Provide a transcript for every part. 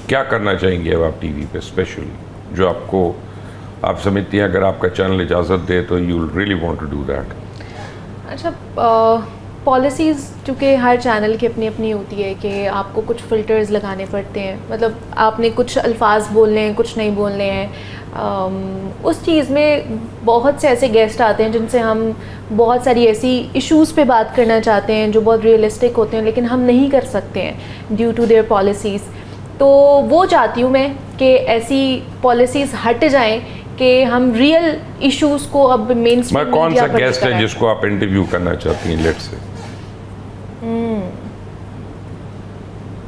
क्या करना चाहेंगे अब आप टीवी पे स्पेशली, जो आपको आप समझती हैं अगर आपका चैनल इजाज़त दे तो you really want to do that? अच्छा, पॉलिसीज़ चूँकि हर चैनल की अपनी अपनी होती है कि आपको कुछ फ़िल्टर्स लगाने पड़ते हैं, मतलब आपने कुछ अल्फाज बोलने हैं, कुछ नहीं बोलने हैं। उस चीज़ में बहुत से ऐसे गेस्ट आते हैं जिनसे हम बहुत सारी ऐसी इश्यूज़ पे बात करना चाहते हैं जो बहुत रियलिस्टिक होते हैं, लेकिन हम नहीं कर सकते हैं ड्यू टू देयर पॉलिसीज़। तो वो चाहती हूँ मैं कि ऐसी पॉलिसीज़ हट जाएं कि हम रियल इश्यूज़ को अब मेन स्ट्रीम कौन सा गेस्ट है जिसको आप इंटरव्यू करना चाहती हैं? लेट्स से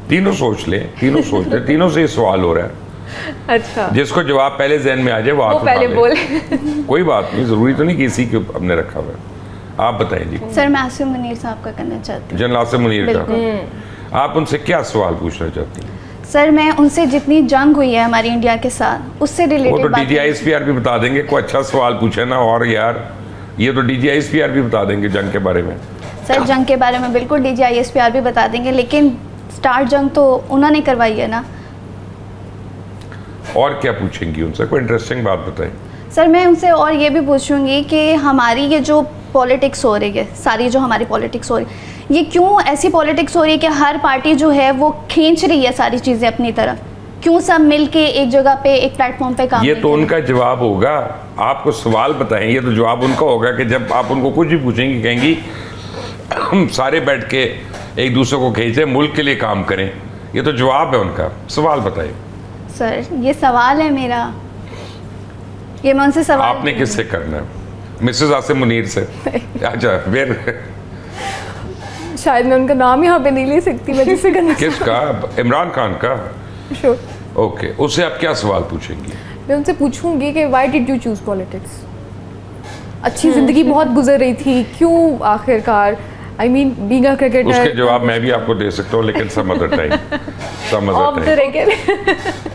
तीनों सोच ले, तीनों से सवाल हो रहा है। अच्छा, जिसको जवाब पहले जहन में आ जाए वो पहले बोले। कोई बात नहीं, जरूरी तो नहीं कि इसी के हमने रखा हुआ है। आप बताएं जी। सर मैं आसिम मुनीर साहब का करना चाहती हूँ। जनरल आसिम मुनीर का आप उनसे क्या सवाल पूछना चाहती हैं? सर मैं उनसे जितनी जंग हुई है हमारी इंडिया के साथ उससे रिलेटेड वो तो DGISPR भी बता देंगे, कोई अच्छा सवाल पूछे ना। और यार ये तो DGISPR भी बता देंगे जंग के बारे में। सर जंग के बारे में बिल्कुल DGISPR भी बता देंगे, लेकिन स्टार्ट जंग तो उन्होंने करवाई है ना। और क्या पूछेंगी उनसे? कोई इंटरेस्टिंग बात बताएं। सर मैं उनसे और ये भी पूछूंगी कि हमारी ये जो पॉलिटिक्स हो रही है, सारी जो हमारी पॉलिटिक्स हो रही है, ये क्यों ऐसी पॉलिटिक्स हो रही है कि हर पार्टी जो है वो खींच रही है सारी चीज़ें अपनी तरफ? क्यों सब मिलके एक जगह पे एक प्लेटफॉर्म पे काम? ये तो उनका जवाब होगा। आपको सवाल बताएं, ये तो जवाब उनका होगा कि जब आप उनको कुछ भी पूछेंगी कहेंगी हम सारे बैठ के एक दूसरे को खींचे, मुल्क के लिए काम करें। ये तो जवाब है उनका। सवाल बताएं। सर ये सवाल है मेरा, ये मैं उनसे सवाल आपने किससे करना है? मिसेस आसिम मुनीर से? अच्छा, फिर शायद मैं उनका नाम यहाँ पे नहीं ले सकती, मैं जिससे करना किसका? इमरान खान का? श्योर। ओके, उससे आप क्या सवाल पूछेंगी? मैं उनसे पूछूंगी कि why did you choose politics? अच्छी जिंदगी बहुत गुजर रही थी, क्यों आखिरकार? I mean being a cricketer. उसके जवाब मैं भी आपको दे सकता हूँ, लेकिन सम अदर टाइम।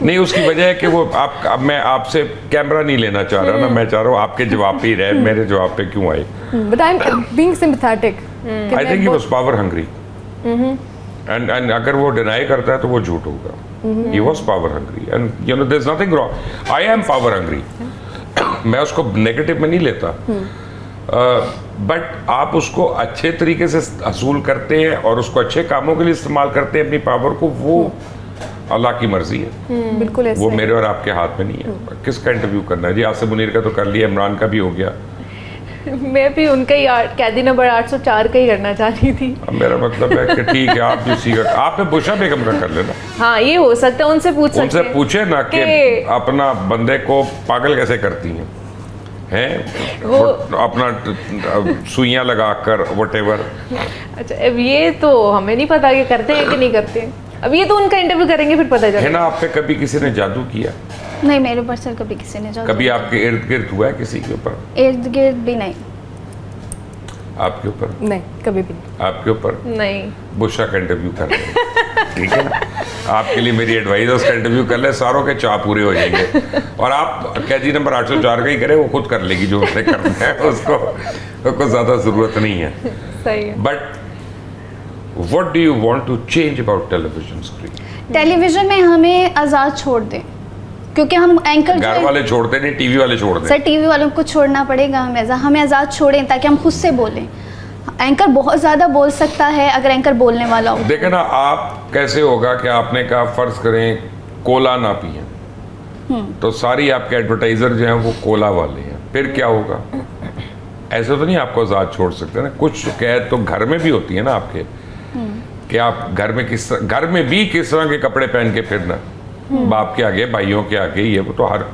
नहीं, उसकी वजह है कि वो अब मैं आपसे कैमरा नहीं लेना चाह रहा ना, मैं चाह रहा हूँ आपके जवाब पे ही रहे, मेरे जवाब पे क्यों आए? But I am being sympathetic. I think he was power hungry, and अगर वो डिनाई करता है तो वो झूठ होगा। He was power hungry and you know there is nothing wrong. I am power hungry, मैं उसको नेगेटिव में नहीं लेता, बट आप उसको अच्छे तरीके से हसूल करते हैं और उसको अच्छे कामों के लिए इस्तेमाल करते हैं अपनी पावर को, वो अल्लाह की मर्जी है। बिल्कुल ऐसे वो मेरे और आपके हाथ में नहीं है। किसका इंटरव्यू करना है जी? आसिम मुनीर का तो कर लिया, इमरान का भी हो गया। मैं भी उनका ही कैदी नंबर 804 का ही करना चाहती थी। अब मेरा मतलब है कि ठीक है, आप जिसी का आप पे बुशा बेगम का कर लेना। हाँ, ये हो सकता है, उनसे पूछ सकते हैं। उनसे पूछे ना कि अपना बंदे को पागल कैसे करती हैं, वो अपना सुइयां लगाकर व्हाटएवर। अच्छा, अब ये तो हमें नहीं पता कि करते हैं कि नहीं करते। अब ये तो उनका इंटरव्यू करेंगे फिर पता चलेगा। है ना, आप पे कभी किसी ने जादू किया? नहीं, मेरे ऊपर सर कभी किसी ने जादू। कभी आपके इर्द गिर्द हुआ है किसी के ऊपर? इर्द गिर्द भी नहीं। आपके ऊपर? नहीं, कभी भी नहीं। आपके ऊपर? नहीं। बुशा का इंटरव्यू कर रहे हैं, ठीक है ना? आपके लिए मेरी एडवाइस है, उसका इंटरव्यू कर ले, सारों के चाह पूरे हो जाएंगे। और आप कैदी नंबर 804 का ही करें, वो खुद कर लेगी जो उसने करना है, उसको ज़्यादा ज़रूरत नहीं है। सही है। But what do you want to change about television screen? Television में हमें आज़ाद छोड़ दें, क्योंकि हम एंकर घर वाले छोड़ते नहीं, टीवी वाले छोड़ दें। सर टीवी वालों को छोड़ना पड़ेगा, हमें आज़ाद छोड़ें ताकि हम खुद से बोलें। एंकर बहुत ज़्यादा बोल सकता है अगर एंकर बोलने वाला हो। देखें ना, आप कैसे होगा कि आपने कहा फ़र्ज करें कोला ना पिए, तो सारी आपके एडवर्टाइज़र जो हैं वो कोला वाले हैं, फिर क्या होगा? ऐसे तो नहीं आपको आज़ाद छोड़ सकते ना। कुछ कैद तो घर में भी होती है ना आपके, कि आप घर में भी किस तरह के कपड़े पहन के फिरना, बाप के आगे, भाइयों के आगे, ये वो तो हर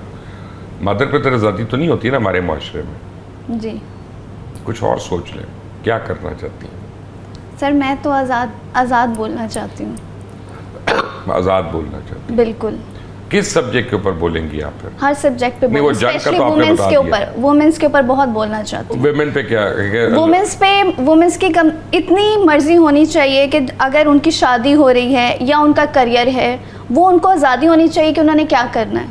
मदर पे तो आज़ादी तो नहीं होती ना हमारे माशरे में जी। कुछ और सोच लें, क्या करना चाहती हैं? सर मैं तो आज़ाद बोलना चाहती हूँ। आज़ाद बोलना चाहती हैं? बिल्कुल। किस सब्जेक्ट के ऊपर बोलेंगी आप फिर? हर सब्जेक्ट पे, स्पेशली वुमेन्स के ऊपर, वुमेन्स के ऊपर बहुत बोलना चाहती हूँ। वुमेन पे क्या? वुमेन्स की इतनी मर्जी होनी चाहिए कि अगर उनकी शादी हो रही है या उनका करियर है, वो उनको आज़ादी होनी चाहिए कि उन्होंने क्या करना है।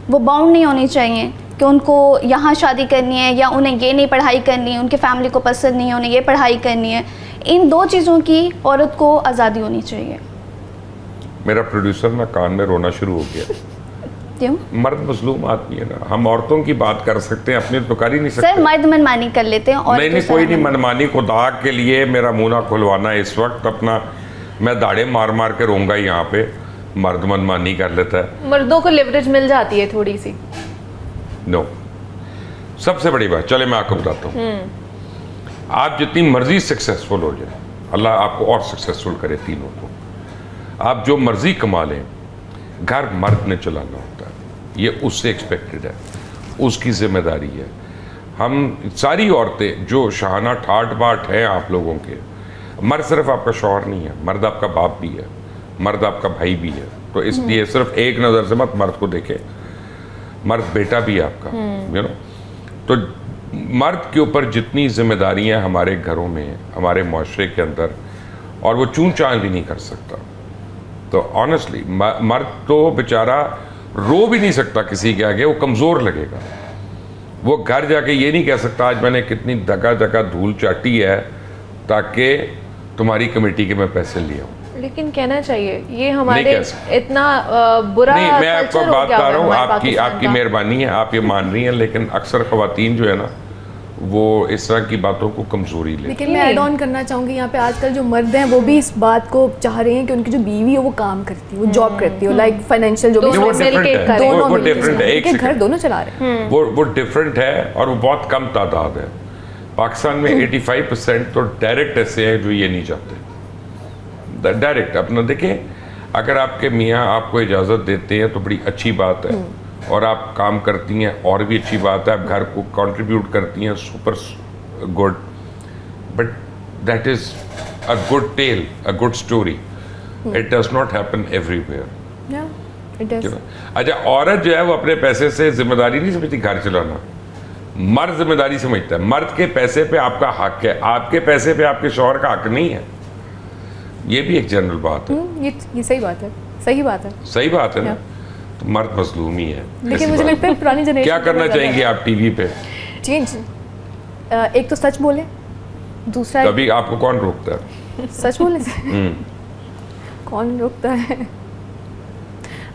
वो बाउंड नहीं होनी चाहिए कि उनको यहाँ शादी करनी है या उन्हें ये नहीं पढ़ाई करनी है, उनके फैमिली को पसंद नहीं है, उन्हें ये पढ़ाई करनी है। इन दो चीज़ों की औरत को आज़ादी होनी चाहिए। मेरा प्रोड्यूसर ना कान में रोना शुरू हो गया। क्यों मर्द मजलूम आदमी है ना, हम औरतों की बात कर सकते हैं, अपनी तो कर ही नहीं सकते। सर मर्द मनमानी कर लेते हैं और नहीं कोई नहीं मनमानी, खुदा के लिए मेरा मुंह ना खुलवाना इस वक्त अपना, मैं दाढ़े मार मार के रोऊंगा यहाँ पे। मर्द मनमानी कर लेता है, मर्दों को लिवरेज मिल जाती है थोड़ी सी। नो सबसे बड़ी बात, चले मैं आपको बताता हूँ, आप जितनी मर्जी सक्सेसफुल हो जाए, अल्लाह आपको और सक्सेसफुल करे तीनों को, आप जो मर्जी कमा लें, घर मर्द ने चलाना होता है, ये उससे एक्सपेक्टेड है, उसकी जिम्मेदारी है। हम सारी औरतें जो शाहाना ठाट बाट हैं आप लोगों के, मर्द सिर्फ आपका शौहर नहीं है, मर्द आपका बाप भी है, मर्द आपका भाई भी है, तो इसलिए सिर्फ एक नज़र से मत मर्द को देखे, मर्द बेटा भी है आपका, यू नो। तो मर्द के ऊपर जितनी जिम्मेदारियां हमारे घरों में, हमारे माशरे के अंदर, और वो चूं चाल भी नहीं कर सकता। तो ऑनेस्टली मर्द तो बेचारा रो भी नहीं सकता किसी के आगे, वो कमज़ोर लगेगा। वो घर जाके ये नहीं कह सकता आज मैंने कितनी जगह जगह धूल चाटी है ताकि तुम्हारी कमेटी के मैं पैसे ले आऊँ। लेकिन कहना चाहिए ये हमारे कह इतना बुरा नहीं, मैं आपको culture हो बात गया बता हुआ रहा हूँ, है हमारे आपकी पाकिस्तान आपकी का। मेहरबानी है, आप ये मान रही हैं, लेकिन अक्सर ख़वातीन जो है ना वो इस तरह की बातों को कमज़ोरी ले। लेकिन मैं ऐड ऑन करना चाहूँगी यहाँ पे, आजकल जो मर्द हैं वो भी इस बात को चाह रहे हैं कि उनकी जो बीवी हो वो काम करती है, वो जॉब करती हो, लाइक फाइनेंशियल जो भी दोनों वो मिल डिफरेंट के है, करें। वो मिलके डिफरेंट है, चलाएं, एक कि घर सेकंड, दोनों चला रहे हैं। वो डिफरेंट है और वो बहुत कम तादाद है। पाकिस्तान में 85% तो डायरेक्ट ऐसे हैं जो ये नहीं चाहते, डायरेक्ट अपना देखें। अगर आपके मियाँ आपको इजाज़त देते हैं तो बड़ी अच्छी बात है, और आप काम करती हैं और भी अच्छी बात है, आप घर को कंट्रीब्यूट करती हैं, super good, but that is a good tale, a good story. It does not happen everywhere. या इट इज। अच्छा, औरत जो है वो अपने पैसे से जिम्मेदारी नहीं समझती घर चलाना, मर्द जिम्मेदारी समझता है। मर्द के पैसे पे आपका हक है, आपके पैसे पे आपके शौहर का हक नहीं है। ये भी एक जनरल बात है। ये सही बात है, सही बात है। सही बात है ना, तो मर्द मजलूम ही है। लेकिन ऐसी मुझे बात लगता है पुरानी जनरेशन क्या करना चाहेंगे आप टीवी पे? चेंज। एक तो सच बोले, दूसरा कभी आपको कौन रोकता है? सच बोलने से कौन रोकता है?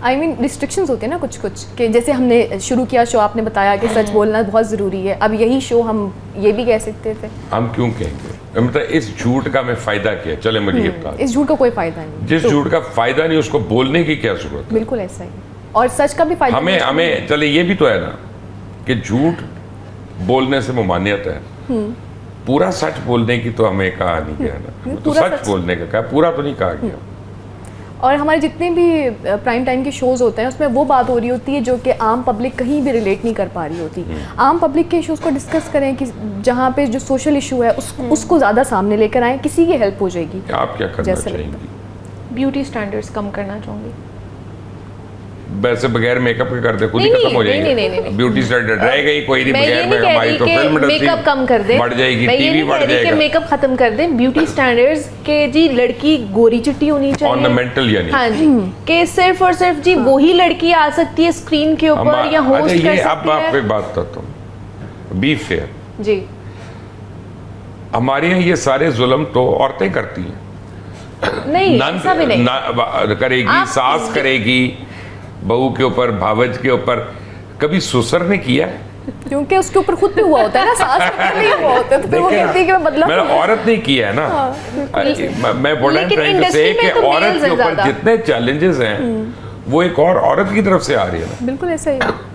आई मीन रिस्ट्रिक्शंस होते हैं ना कुछ कुछ, कि जैसे हमने शुरू किया शो, आपने बताया कि सच बोलना बहुत ज़रूरी है, अब यही शो हम ये भी कह सकते थे। हम क्यों कहेंगे? मतलब इस झूठ का मैं फायदा क्या है? चले मुझे ये बता। इस झूठ का कोई फायदा नहीं। जिस झूठ का फायदा नहीं उसको बोलने की क्या जरूरत है? बिल्कुल ऐसा ही, और सच का भी फायदा हमें नहीं। हमें चले ये भी तो है ना कि झूठ बोलने से ममानियत है, पूरा सच बोलने की तो हमें कहा नहीं गया ना, तो पूरा सच सच। बोलने का कहा, पूरा तो नहीं कहा गया। और हमारे जितने भी प्राइम टाइम के शोज़ होते हैं उसमें वो बात हो रही होती है जो कि आम पब्लिक कहीं भी रिलेट नहीं कर पा रही होती। आम पब्लिक के इश्यूज़ को डिस्कस करें कि जहाँ पे जो सोशल इशू है उसको ज़्यादा सामने लेकर आएँ, किसी की हेल्प हो जाएगी। आप क्या करना जैसे चाहेंगी? ब्यूटी स्टैंडर्ड्स कम करना चाहूँगी। वैसे बगैर मेकअप के कर दे खुद ही नहीं, खत्म हो नहीं, जाएंगे। नहीं, नहीं। ब्यूटी स्टैंडर्ड रहेगा ही कोई नहीं, मैं ये बगैर नहीं मेकअप कह हमारी रही तो फिल्म कि इंडस्ट्री मेकअप कम कर दे, बढ़ जाएगी, मैं ये टीवी नहीं बढ़ कह रही कि जाएगा। मेकअप खत्म कर दें। ब्यूटी स्टैंडर्ड्स के जी लड़की गोरी चिट्टी होनी चाहिए, ऑर्नामेंटल यानी। हाँ जी, कि सिर्फ और सिर्फ जी वही लड़की आ सकती है स्क्रीन के ऊपर या होस्ट अच्छा, कर ये अब सकती आपको है। एक बात बताता हूँ, बी फेयर। जी हमारे यहाँ ये सारे जुल्म तो औरतें करती हैं, नहीं, नंद ऐसा भी नहीं। करेगी, आप- सास करेगी, बहू के ऊपर, भावज के ऊपर, कभी ससुर ने किया? क्योंकि उसके ऊपर खुद पे हुआ होता है ना, सास पे नहीं हुआ होता है, तो फिर वो देखिए कहती है कि मैं बदला मैंने लूंगी। औरत ने किया है ना। मैं बोल लेकिन रहा industry कि में तो औरत males के हैं ऊपर ज़्यादा। जितने चैलेंजेस हैं वो एक और औरत की तरफ से आ रही है ना। बिल्कुल ऐसा ही है।